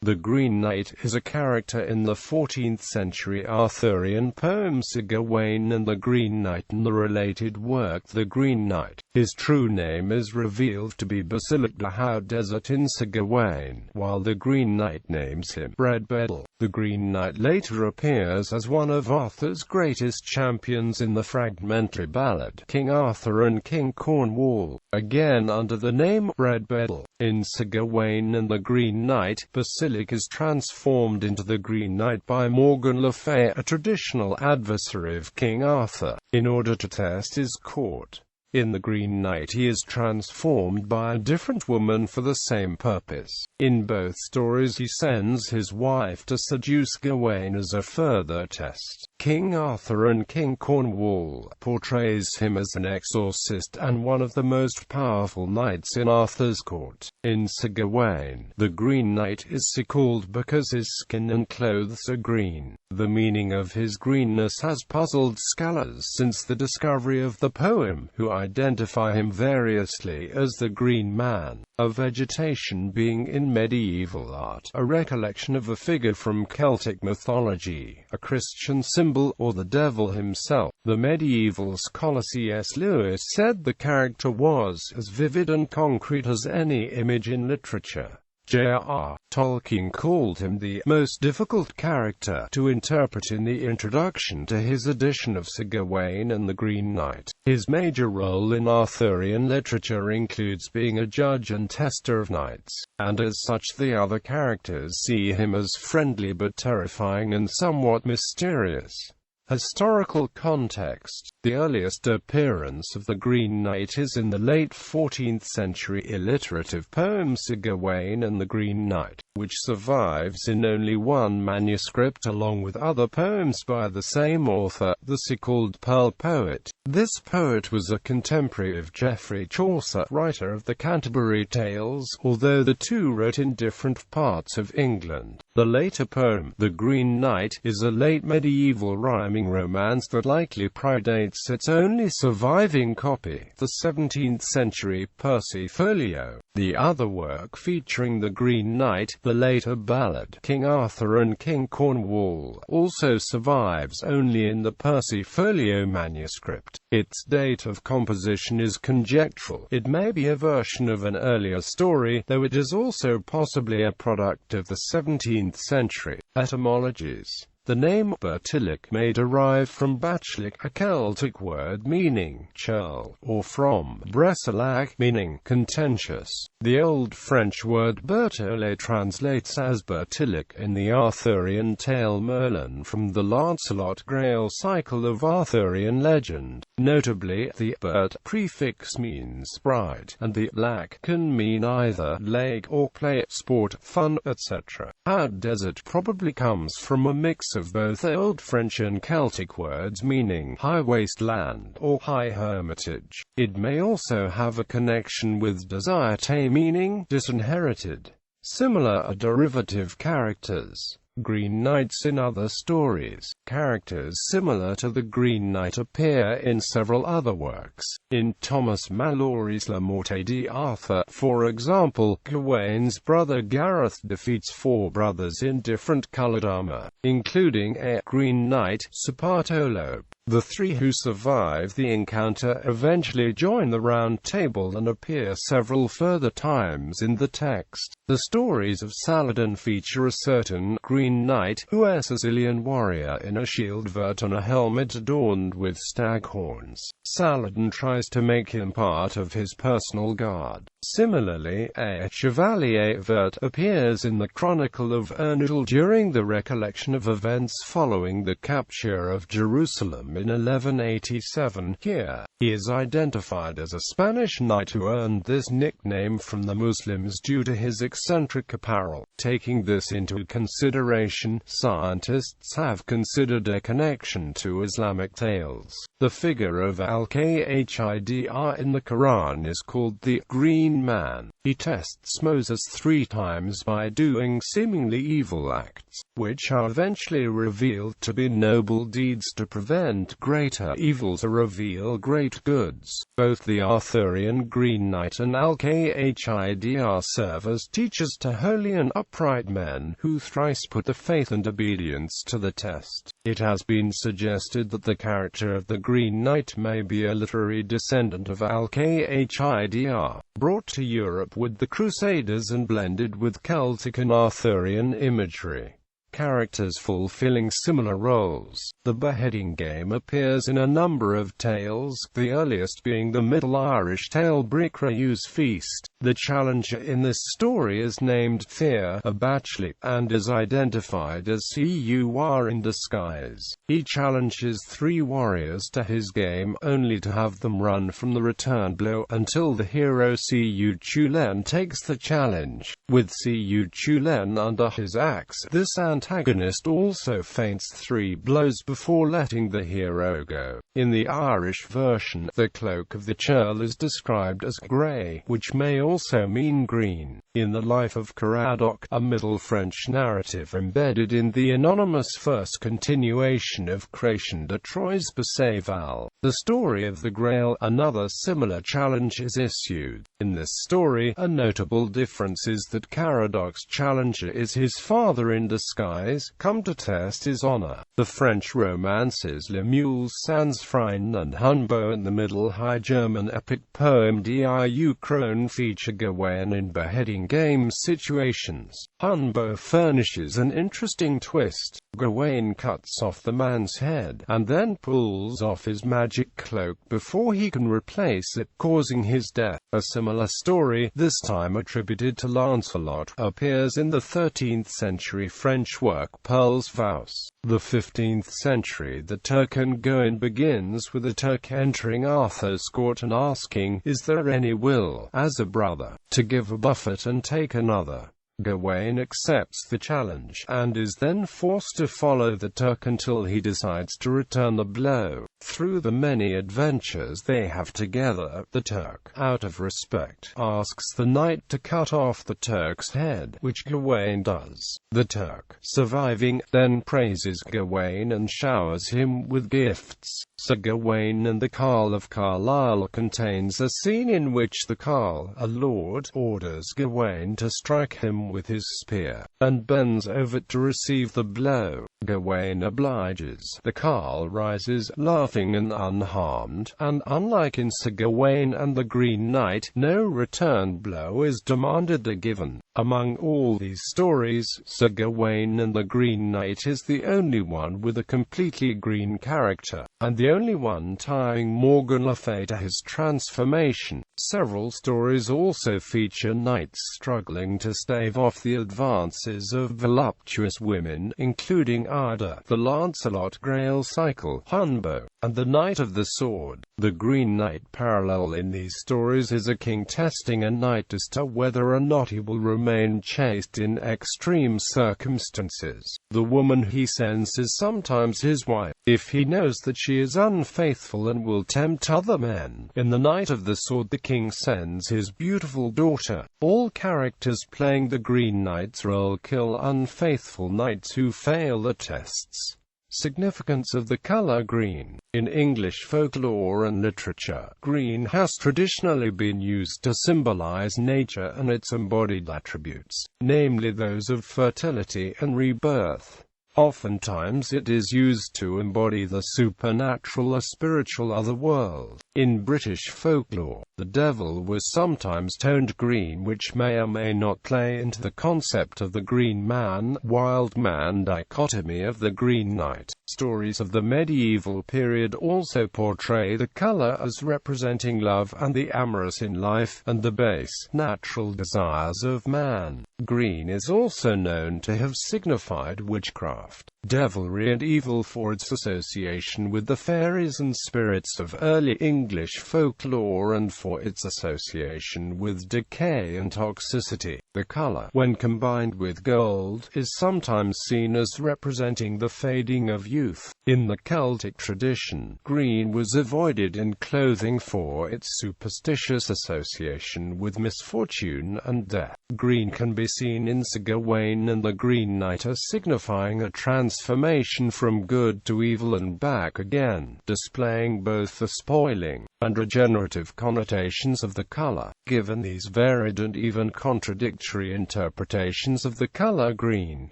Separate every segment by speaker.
Speaker 1: The Green Knight is a character in the 14th century Arthurian poem Sir Gawain and the Green Knight and the related work The Green Knight. His true name is revealed to be Bercilak de Hautdesert in Sir Gawain, while the Green Knight names him Bredbeddle. The Green Knight later appears as one of Arthur's greatest champions in the fragmentary ballad King Arthur and King Cornwall, again under the name Bredbeddle. In Sir Gawain and the Green Knight, Bercilak is transformed into the Green Knight by Morgan le Fay, a traditional adversary of King Arthur, in order to test his court. In The Green Knight he is transformed by a different woman for the same purpose. In both stories he sends his wife to seduce Gawain as a further test. King Arthur and King Cornwall portrays him as an exorcist and one of the most powerful knights in Arthur's court. In Sir Gawain, the Green Knight is so called because his skin and clothes are green. The meaning of his greenness has puzzled scholars since the discovery of the poem, who identify him variously as the Green Man, a vegetation being in medieval art, a recollection of a figure from Celtic mythology, a Christian symbol, or the devil himself. The medieval scholar C.S. Lewis said the character was as vivid and concrete as any image in literature. J.R.R. Tolkien called him the most difficult character to interpret in the introduction to his edition of Sir Gawain and the Green Knight. His major role in Arthurian literature includes being a judge and tester of knights, and as such the other characters see him as friendly but terrifying and somewhat mysterious. Historical context. The earliest appearance of the Green Knight is in the late 14th century alliterative poem Sir Gawain and the Green Knight, which survives in only one manuscript along with other poems by the same author, the so-called Pearl Poet. This poet was a contemporary of Geoffrey Chaucer, writer of the Canterbury Tales, although the two wrote in different parts of England. The later poem, The Green Knight, is a late medieval rhyming romance that likely predates its only surviving copy, the 17th century Percy Folio. The other work featuring the Green Knight, the later ballad King Arthur and King Cornwall, also survives only in the Percy Folio manuscript. Its date of composition is conjectural. It may be a version of an earlier story, though it is also possibly a product of the 17th century. Etymologies. The name Bercilak may derive from Bercilak, a Celtic word meaning churl, or from Bercilak, meaning contentious. The Old French word Bertole translates as Bercilak in the Arthurian tale Merlin from the Lancelot Grail cycle of Arthurian legend. Notably, the Bert prefix means bride, and the lac can mean either lake or play, sport, fun, etc. Hautdesert probably comes from a mix of both Old French and Celtic words meaning high wasteland or high hermitage. It may also have a connection with deserte meaning disinherited. Similar are derivative characters. Green Knights in other stories. Characters similar to the Green Knight appear in several other works. In Thomas Malory's La Morte d'Arthur, for example, Gawain's brother Gareth defeats four brothers in different colored armor, including a Green Knight, Sir Bartolo. The three who survive the encounter eventually join the Round Table and appear several further times in the text. The stories of Saladin feature a certain Green Knight, who is a Sicilian warrior in a shield vert and a helmet adorned with stag horns. Saladin tries to make him part of his personal guard. Similarly, a Chevalier vert appears in the Chronicle of Ernudel during the recollection of events following the capture of Jerusalem in 1187. Here, he is identified as a Spanish knight who earned this nickname from the Muslims due to his eccentric apparel. Taking this into consideration, scientists have considered a connection to Islamic tales. The figure of Al-Qidr in the Quran is called the Green Man. He tests Moses 3 times by doing seemingly evil acts, which are eventually revealed to be noble deeds to prevent greater evils or reveal great goods. Both the Arthurian Green Knight and Al-Qidr serve as teachers preaches to holy and upright men, who thrice put the faith and obedience to the test. It has been suggested that the character of the Green Knight may be a literary descendant of Al-Khidr, brought to Europe with the Crusaders and blended with Celtic and Arthurian imagery. Characters fulfilling similar roles. The beheading game appears in a number of tales, the earliest being the Middle Irish tale Bricrayu's Feast. The challenger in this story is named Fear, a Bercilak, and is identified as Cur in disguise. He challenges 3 warriors to his game, only to have them run from the return blow, until the hero Cuchulainn takes the challenge. With Cuchulainn under his axe, this antagonist also feints 3 blows before letting the hero go. In the Irish version, the cloak of the churl is described as grey, which may also mean green. In the life of Caradoc, a Middle French narrative embedded in the anonymous first continuation of Création de Troyes Perceval, the story of the Grail, another similar challenge is issued. In this story, a notable difference is that Caradoc's challenger is his father in disguise, come to test his honor. The French romances Le Mules sans Frein and Hunbo and the Middle High German epic poem Die Krone feature Gawain in beheading game situations. Hunbo furnishes an interesting twist. Gawain cuts off the man's head, and then pulls off his magic cloak before he can replace it, causing his death. A similar story, this time attributed to Lancelot, appears in the 13th century French work Pearl's Vows. The 15th century The Turk and Gawain begins with the Turk entering Arthur's court and asking, "Is there any will, as a brother, to give a buffet and take another?" Gawain accepts the challenge, and is then forced to follow the Turk until he decides to return the blow. Through the many adventures they have together, the Turk, out of respect, asks the knight to cut off the Turk's head, which Gawain does. The Turk, surviving, then praises Gawain and showers him with gifts. Sir Gawain and the Carl of Carlisle contains a scene in which the Carl, a lord, orders Gawain to strike him with his spear, and bends over to receive the blow. Gawain obliges. The Carl rises, laughing and unharmed, and unlike in Sir Gawain and the Green Knight, no return blow is demanded or given. Among all these stories, Sir Gawain and the Green Knight is the only one with a completely green character, and the only one tying Morgan le Fay to his transformation. Several stories also feature knights struggling to stave off the advances of voluptuous women, including Ada, the Lancelot Grail cycle, Hunbo, and the Knight of the Sword. The Green Knight parallel in these stories is a king testing a knight as to whether or not he will remain chaste in extreme circumstances. The woman he sends is sometimes his wife, if he knows that she is unfaithful and will tempt other men. In the Knight of the Sword the king sends his beautiful daughter. All characters playing the Green Knight's role kill unfaithful knights who fail the tests. Significance of the color green. In English folklore and literature, green has traditionally been used to symbolize nature and its embodied attributes, namely those of fertility and rebirth. Oftentimes it is used to embody the supernatural or spiritual other world. In British folklore, the devil was sometimes toned green, which may or may not play into the concept of the green man, wild man dichotomy of the Green Knight. Stories of the medieval period also portray the color as representing love and the amorous in life, and the base, natural desires of man. Green is also known to have signified witchcraft, devilry and evil for its association with the fairies and spirits of early English folklore and for its association with decay and toxicity. The color, when combined with gold, is sometimes seen as representing the fading of youth. In the Celtic tradition, green was avoided in clothing for its superstitious association with misfortune and death. Green can be seen in Sir Gawain and the Green Knight as signifying a transformation from good to evil and back again, displaying both the spoiling and regenerative connotations of the color. Given these varied and even contradictory interpretations of the color green,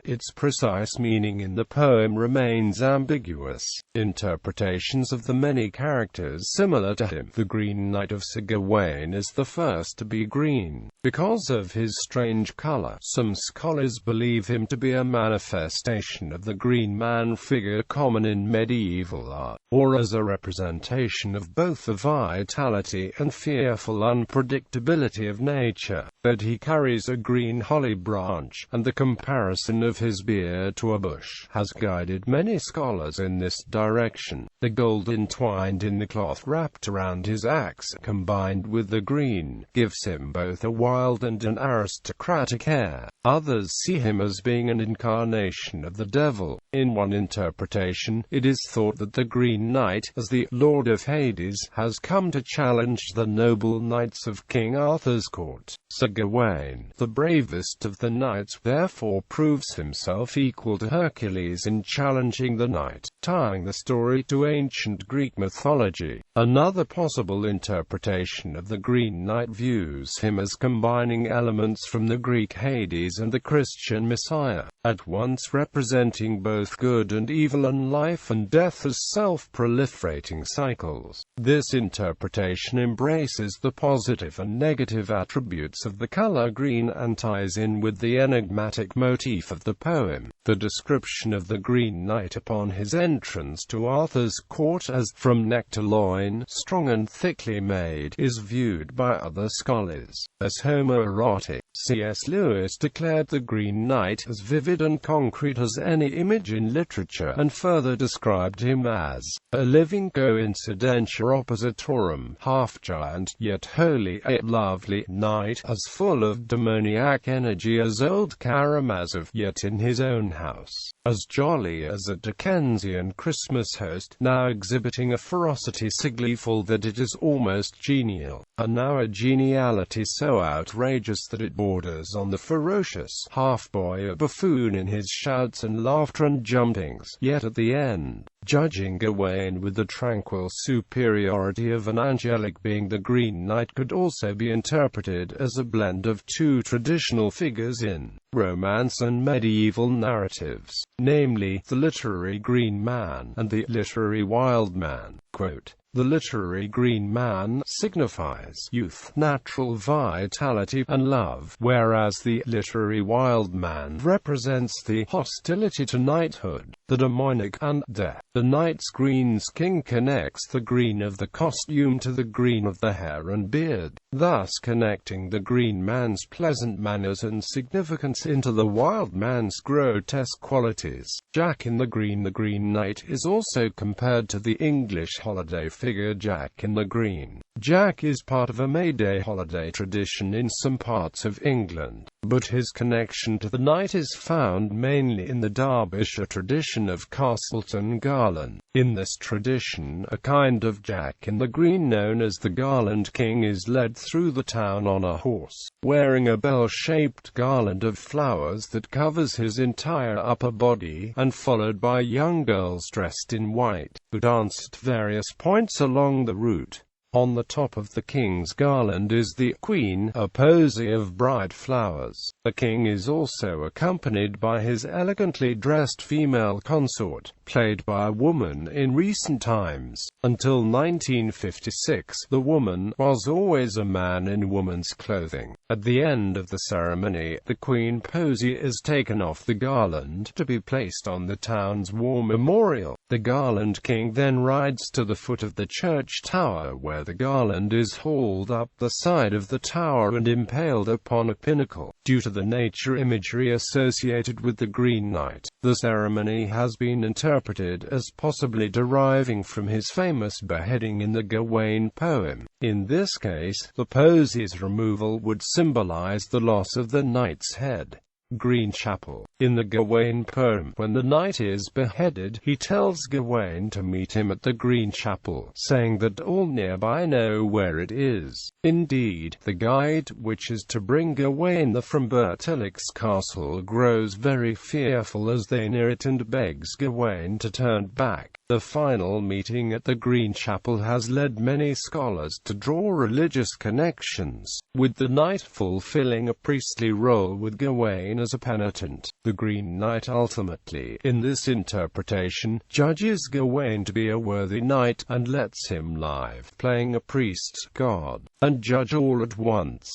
Speaker 1: its precise meaning in the poem remains ambiguous. Interpretations of the many characters similar to him. The Green Knight of Sir Gawain is the first to be green, because of his strange color. Some scholars believe him to be a manifestation of the green man figure common in medieval art, or as a representation of both the vitality and fearful unpredictability of nature, that he carries a green holly branch, and the comparison of his beard to a bush has guided many scholars in this direction. The gold entwined in the cloth wrapped around his axe, combined with the green, gives him both a wild and an aristocratic air. Others see him as being an incarnation of the devil. In one interpretation, it is thought that the Green Knight, as the Lord of Hades, has come to challenge the noble knights of King Arthur's court. Sir Gawain, the bravest of the knights, therefore proves himself equal to Hercules in challenging the knight, tying the story to ancient Greek mythology. Another possible interpretation of the Green Knight views him as combining elements from the Greek Hades and the Christian Messiah, at once representing both good and evil and life and death as self-proliferating cycles. This interpretation embraces the positive and negative attributes of the color green and ties in with the enigmatic motif of the poem. The description of the Green Knight upon his entrance to Arthur's court as from neck to loin, strong and thickly made, is viewed by other scholars as homoerotic. C.S. Lewis declared the Green Knight as vivid and concrete as any image in literature, and further described him as a living coincidentia oppositorum, half-giant, yet wholly a lovely knight, as full of demoniac energy as old Karamazov, yet in his own house, as jolly as a Dickensian Christmas host, now exhibiting a ferocity so gleeful that it is almost genial, and now a geniality so outrageous that it borders on the ferocious, half-boy, a buffoon in his shouts and laughter and jumpings, yet at the end, judging Gawain with the tranquil superiority of an angelic being. The Green Knight could also be interpreted as a blend of two traditional figures in romance and medieval narratives, namely, the literary green man and the literary wild man. Quote, "The literary green man signifies youth, natural vitality, and love, whereas the literary wild man represents the hostility to knighthood, the demonic, and death." The knight's green skin connects the green of the costume to the green of the hair and beard, thus connecting the green man's pleasant manners and significance into the wild man's grotesque qualities. Jack in the Green. The Green Knight is also compared to the English holiday figure Jack in the Green. Jack is part of a May Day holiday tradition in some parts of England, but his connection to the knight is found mainly in the Derbyshire tradition of Castleton Garland. In this tradition, a kind of Jack in the Green known as the Garland King is led through the town on a horse, wearing a bell-shaped garland of flowers that covers his entire upper body, and followed by young girls dressed in white, who dance at various points along the route. On the top of the king's garland is the queen, a posy of bright flowers. The king is also accompanied by his elegantly dressed female consort, played by a woman in recent times. Until 1956, the woman was always a man in woman's clothing. At the end of the ceremony, the queen posy is taken off the garland to be placed on the town's war memorial. The Garland King then rides to the foot of the church tower, where the garland is hauled up the side of the tower and impaled upon a pinnacle. Due to the nature imagery associated with the Green Knight, the ceremony has been interpreted as possibly deriving from his famous beheading in the Gawain poem. In this case, the posy's removal would symbolize the loss of the knight's head. Green Chapel. In the Gawain poem, when the knight is beheaded, he tells Gawain to meet him at the Green Chapel, saying that all nearby know where it is. Indeed, the guide, which is to bring Gawain from Bercilak's castle, grows very fearful as they near it and begs Gawain to turn back. The final meeting at the Green Chapel has led many scholars to draw religious connections, with the knight fulfilling a priestly role with Gawain as a penitent. The Green Knight ultimately, in this interpretation, judges Gawain to be a worthy knight, and lets him live, playing a priest, god, and judge all at once.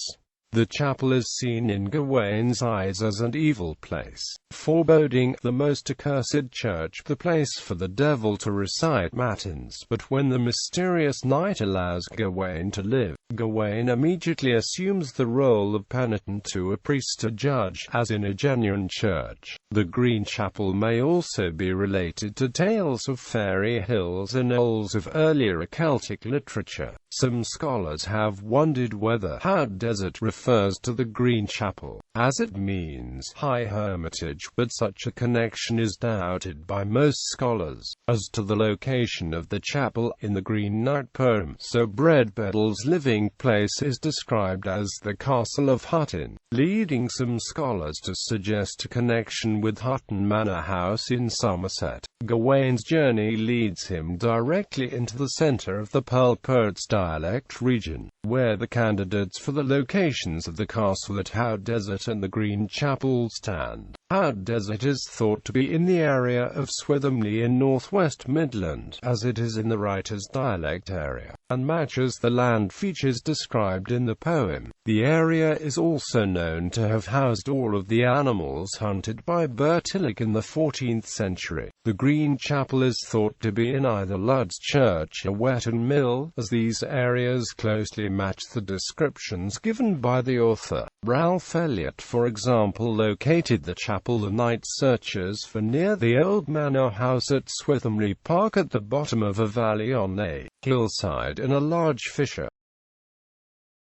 Speaker 1: The chapel is seen in Gawain's eyes as an evil place, foreboding the most accursed church, the place for the devil to recite matins. But when the mysterious knight allows Gawain to live, Gawain immediately assumes the role of penitent to a priest or judge, as in a genuine church. The Green Chapel may also be related to tales of fairy hills and gnolls of earlier Celtic literature. Some scholars have wondered whether Hautdesert refers to the Green Chapel, as it means high hermitage, but such a connection is doubted by most scholars. As to the location of the chapel in the Green Knight poem, Sir Bredbeddle's living place is described as the Castle of Hutton, leading some scholars to suggest a connection with Hutton Manor House in Somerset. Gawain's journey leads him directly into the centre of the Purlpert's dialect region, where the candidates for the locations of the castle at Hautdesert and the Green Chapel stand. Hautdesert is thought to be in the area of Swithamley in northwest Midland, as it is in the writer's dialect area, and matches the land features described in the poem. The area is also known to have housed all of the animals hunted by Bercilak in the 14th century. The Green Chapel is thought to be in either Lud's Church or Wetton Mill, as these areas closely match the descriptions given by the author. Ralph Elliot, for example, located the chapel the night searchers for near the old manor house at Swithamley Park at the bottom of a valley on a hillside in a large fissure.